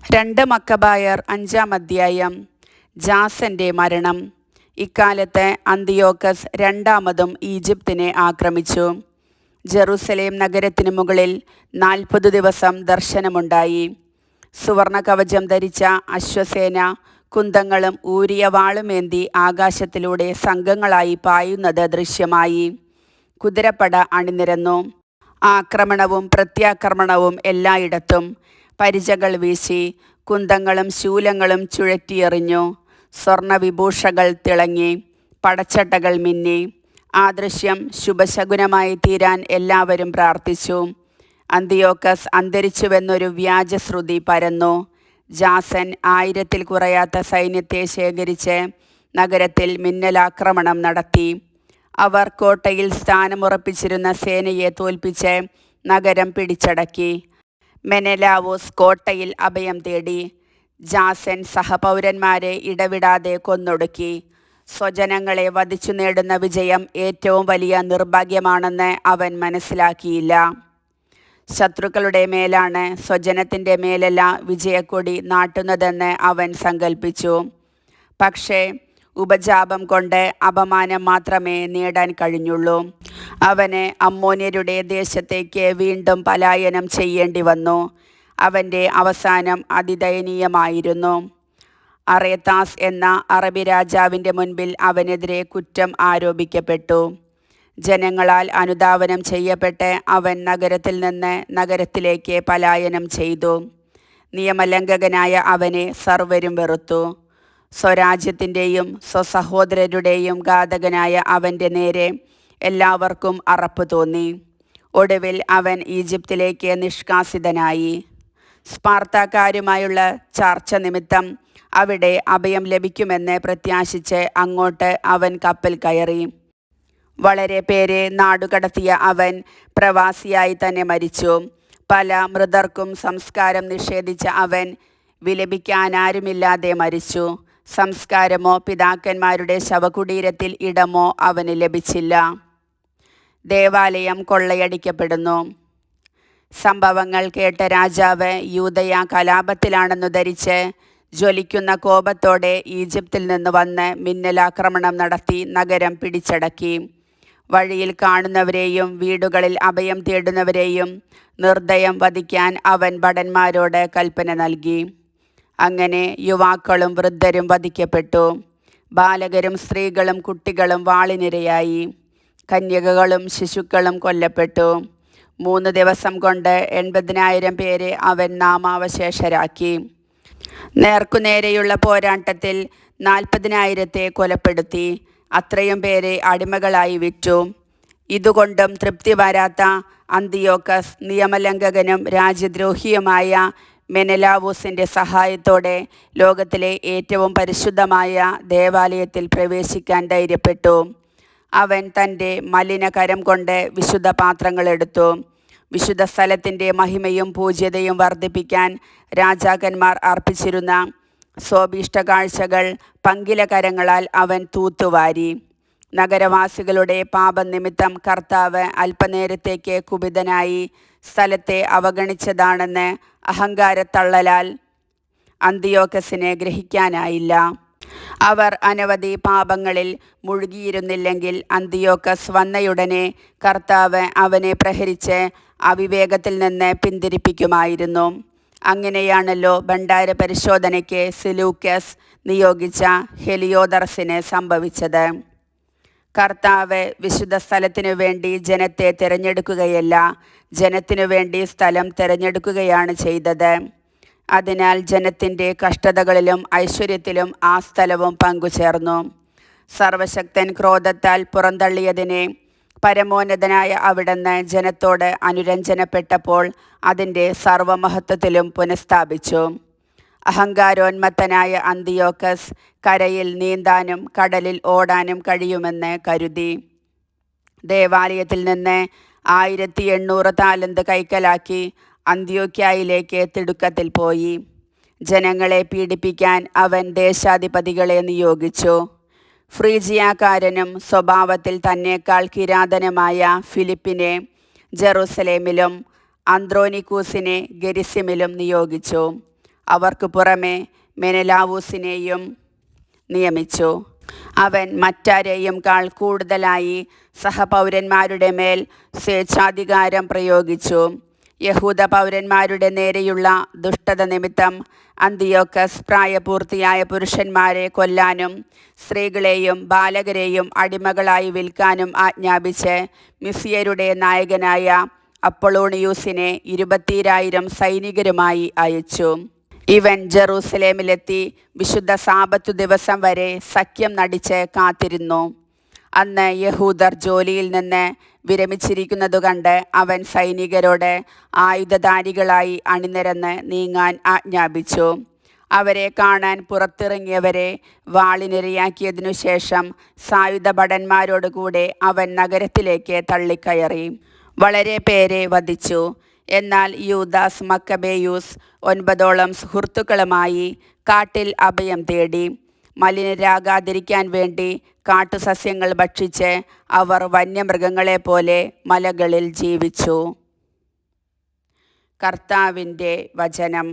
രണ്ട് മക്കബായർ 5-ാം അധ്യായം. ജാസന്റെ മരണം. ഇക്കാലത്ത് അന്തിയോക്കസ് രണ്ടാമതും ഈജിപ്തിനെ ആക്രമിച്ചു. ജെറുസലേം നഗരത്തിനു മുകളിൽ 40 ദിവസം ദർശനമുണ്ടായി. സുവർണ കവചം ധരിച്ച അശ്വസേന കുന്തങ്ങളും ഊരിയ വാളുമേന്തി ആകാശത്തിലൂടെ സംഘങ്ങളായി പായുന്നത് ദൃശ്യമായി. കുതിരപ്പട അണിനിരന്നു. ആക്രമണവും പ്രത്യാക്രമണവും എല്ലായിടത്തും. പരിചകൾ വീശി, കുന്തങ്ങളും ശൂലങ്ങളും ചുഴറ്റിയെറിഞ്ഞു. സ്വർണവിഭൂഷകൾ തിളങ്ങി, പടച്ചട്ടകൾ മിന്നി. ആ ദൃശ്യം ശുഭശകുനമായി തീരാൻ എല്ലാവരും പ്രാർത്ഥിച്ചു. അന്തിയോക്കസ് അന്തരിച്ചുവെന്നൊരു വ്യാജശ്രുതി പരന്നു. ജാസൻ 1000-ൽ കുറയാത്ത സൈന്യത്തെ ശേഖരിച്ച് നഗരത്തിൽ മിന്നലാക്രമണം നടത്തി. അവർ കോട്ടയിൽ സ്ഥാനമുറപ്പിച്ചിരുന്ന സേനയെ തോൽപ്പിച്ച് നഗരം പിടിച്ചടക്കി. മെനെലാവൂസ് കോട്ടയിൽ അഭയം തേടി. ജാസൻ സഹപൗരന്മാരെ ഇടവിടാതെ കൊന്നൊടുക്കി. സ്വജനങ്ങളെ വധിച്ചു നേടുന്ന വിജയം ഏറ്റവും വലിയ നിർഭാഗ്യമാണെന്ന് അവൻ മനസ്സിലാക്കിയില്ല. ശത്രുക്കളുടെ മേലാണ് സ്വജനത്തിൻ്റെ മേലല്ല വിജയക്കൊടി നാട്ടുന്നതെന്ന് അവൻ സങ്കൽപ്പിച്ചു. പക്ഷേ ഉപജാപം കൊണ്ട് അപമാനം മാത്രമേ നേടാൻ കഴിഞ്ഞുള്ളൂ. അവന് അമ്മോന്യരുടെ ദേശത്തേക്ക് വീണ്ടും പലായനം ചെയ്യേണ്ടി വന്നു. അവൻ്റെ അവസാനം അതിദയനീയമായിരുന്നു. അറേത്താസ് എന്ന അറബി രാജാവിൻ്റെ മുൻപിൽ അവനെതിരെ കുറ്റം ആരോപിക്കപ്പെട്ടു. ജനങ്ങളാൽ അനുധാവനം ചെയ്യപ്പെട്ട് അവൻ നഗരത്തിൽ നിന്ന് നഗരത്തിലേക്ക് പലായനം ചെയ്തു. നിയമലംഘകനായ അവനെ സർവരും വെറുത്തു. സ്വരാജ്യത്തിൻ്റെയും സ്വസഹോദരരുടെയും ഘാതകനായ അവൻ്റെ നേരെ എല്ലാവർക്കും അറപ്പ് തോന്നി. ഒടുവിൽ അവൻ ഈജിപ്തിലേക്ക് നിഷ്കാസിതനായി. സ്പാർത്താക്കാരുമായുള്ള ചർച്ച നിമിത്തം അവിടെ അഭയം ലഭിക്കുമെന്ന് പ്രത്യാശിച്ച് അങ്ങോട്ട് അവൻ കപ്പൽ കയറി. വളരെ പേരെ നാടുകടത്തിയ അവൻ പ്രവാസിയായി തന്നെ മരിച്ചു. പല മൃതർക്കും സംസ്കാരം നിഷേധിച്ച അവൻ വിലപിക്കാനാരുമില്ലാതെ മരിച്ചു. സംസ്കാരമോ പിതാക്കന്മാരുടെ ശവകുടീരത്തിൽ ഇടമോ അവന് ലഭിച്ചില്ല. ദേവാലയം കൊള്ളയടിക്കപ്പെടുന്നു. സംഭവങ്ങൾ കേട്ട രാജാവ് യൂദയ കലാപത്തിലാണെന്നു ധരിച്ച് ജ്വലിക്കുന്ന കോപത്തോടെ ഈജിപ്തിൽ നിന്ന് വന്ന് മിന്നലാക്രമണം നടത്തി നഗരം പിടിച്ചടക്കി. വഴിയിൽ കാണുന്നവരെയും വീടുകളിൽ അഭയം തേടുന്നവരെയും നിർദ്ദയം വധിക്കാൻ അവൻ ഭടന്മാരോട് കൽപ്പന നൽകി. അങ്ങനെ യുവാക്കളും വൃദ്ധരും വധിക്കപ്പെട്ടു. ബാലകരും സ്ത്രീകളും കുട്ടികളും വാളിനിരയായി. കന്യകകളും ശിശുക്കളും കൊല്ലപ്പെട്ടു. 3 ദിവസം കൊണ്ട് 80,000 പേരെ അവൻ നാമാവശേഷരാക്കി. നേർക്കുനേരെയുള്ള പോരാട്ടത്തിൽ 40,000-ത്തെ കൊലപ്പെടുത്തി. അത്രയും പേരെ അടിമകളായി വിറ്റു. ഇതുകൊണ്ടും തൃപ്തി വരാത്ത അന്തിയോക്കസ് നിയമലംഘകനും രാജ്യദ്രോഹിയുമായ മെനെലാവൂസിൻ്റെ സഹായത്തോടെ ലോകത്തിലെ ഏറ്റവും പരിശുദ്ധമായ ദേവാലയത്തിൽ പ്രവേശിക്കാൻ ധൈര്യപ്പെട്ടു. അവൻ തൻ്റെ മലിനകരം കൊണ്ട് വിശുദ്ധ പാത്രങ്ങളെടുത്തു. വിശുദ്ധ സ്ഥലത്തിൻ്റെ മഹിമയും പൂജ്യതയും വർദ്ധിപ്പിക്കാൻ രാജാക്കന്മാർ അർപ്പിച്ചിരുന്ന സ്വഭീഷ്ട കാഴ്ചകൾ പങ്കില കരങ്ങളാൽ അവൻ തൂത്തുവാരി. നഗരവാസികളുടെ പാപനിമിത്തം കർത്താവ് അല്പനേരത്തേക്ക് കുപിതനായി സ്ഥലത്തെ അവഗണിച്ചതാണെന്ന് അഹങ്കാരത്തള്ളലാൽ അന്തിയോക്കസിനെ ഗ്രഹിക്കാനായില്ല. അവർ അനവധി പാപങ്ങളിൽ മുഴുകിയിരുന്നില്ലെങ്കിൽ അന്തിയോക്കസ് വന്നയുടനെ കർത്താവ് അവനെ പ്രഹരിച്ച് അവിവേകത്തിൽ നിന്ന് പിന്തിരിപ്പിക്കുമായിരുന്നു. അങ്ങനെയാണല്ലോ ഭണ്ഡാര പരിശോധനയ്ക്ക് സെലൂക്കസ് നിയോഗിച്ച ഹെലിയോദർസിന് സംഭവിച്ചത്. കർത്താവ് വിശുദ്ധ സ്ഥലത്തിനു വേണ്ടി ജനത്തെ തിരഞ്ഞെടുക്കുകയല്ല, ജനത്തിനു വേണ്ടി സ്ഥലം തിരഞ്ഞെടുക്കുകയാണ് ചെയ്തത്. അതിനാൽ ജനത്തിൻ്റെ കഷ്ടതകളിലും ഐശ്വര്യത്തിലും ആ സ്ഥലവും പങ്കുചേർന്നു. സർവശക്തൻ ക്രോധത്താൽ പുറന്തള്ളിയതിനെ പരമോന്നതനായ അവിടുന്ന് ജനത്തോട് അനുരഞ്ജനപ്പെട്ടപ്പോൾ അതിൻ്റെ സർവമഹത്വത്തിലും പുനഃസ്ഥാപിച്ചു. അഹങ്കാരോന്മത്തനായ അന്തിയോക്കസ് കരയിൽ നീന്താനും കടലിൽ ഓടാനും കഴിയുമെന്ന് കരുതി. ദേവാലയത്തിൽ നിന്ന് 1800 താലന്ത് കൈക്കലാക്കി അന്ത്യോക്യയിലേക്ക് തിടുക്കത്തിൽ പോയി. ജനങ്ങളെ പീഡിപ്പിക്കാൻ അവൻ ദേശാധിപതികളെ നിയോഗിച്ചു. ഫ്രീജിയാക്കാരനും സ്വഭാവത്തിൽ തന്നേക്കാൾ കിരാതനുമായ ഫിലിപ്പിനെ ജെറുസലേമിലും അന്ത്രോനിക്കൂസിനെ ഗെരിസിമിലും നിയോഗിച്ചു. അവർക്ക് പുറമെ മെനലാവൂസിനെയും നിയമിച്ചു. അവൻ മറ്റാരെയും കൂടുതലായി സഹപൗരന്മാരുടെ മേൽ സ്വേച്ഛാധികാരം പ്രയോഗിച്ചു. യഹൂദ പൗരന്മാരുടെ നേരെയുള്ള ദുഷ്ടത നിമിത്തം അന്തിയോക്കസ് പ്രായപൂർത്തിയായ പുരുഷന്മാരെ കൊല്ലാനും സ്ത്രീകളെയും ബാലകരെയും അടിമകളായി വിൽക്കാനും ആജ്ഞാപിച്ച് മിസ്യരുടെ നായകനായ അപ്പൊളോണിയൂസിനെ 20,000 സൈനികരുമായി അയച്ചു. ഇവൻ ജെറൂസലേമിലെത്തി വിശുദ്ധ സാബത്തു ദിവസം വരെ സഖ്യം നടിച്ച് കാത്തിരുന്നു. അന്ന് യഹൂദർ ജോലിയിൽ നിന്ന് വിരമിച്ചിരിക്കുന്നതു കണ്ട് അവൻ സൈനികരോട് ആയുധധാരികളായി അണിനിരന്ന് നീങ്ങാൻ ആജ്ഞാപിച്ചു. അവരെ കാണാൻ പുറത്തിറങ്ങിയവരെ വാളിനിരയാക്കിയതിനു ശേഷം സായുധ ഭടന്മാരോടുകൂടെ അവൻ നഗരത്തിലേക്ക് തള്ളിക്കയറി. വളരെ പേരെ വധിച്ചു. എന്നാൽ യൂദാസ് മക്കബേയൂസ് 9 സുഹൃത്തുക്കളുമായി കാട്ടിൽ അഭയം തേടി. മലിനരാകാതിരിക്കാൻ വേണ്ടി കാട്ടുസസ്യങ്ങൾ ഭക്ഷിച്ച് അവർ വന്യമൃഗങ്ങളെപ്പോലെ മലകളിൽ ജീവിച്ചു. കർത്താവിൻ്റെ വചനം.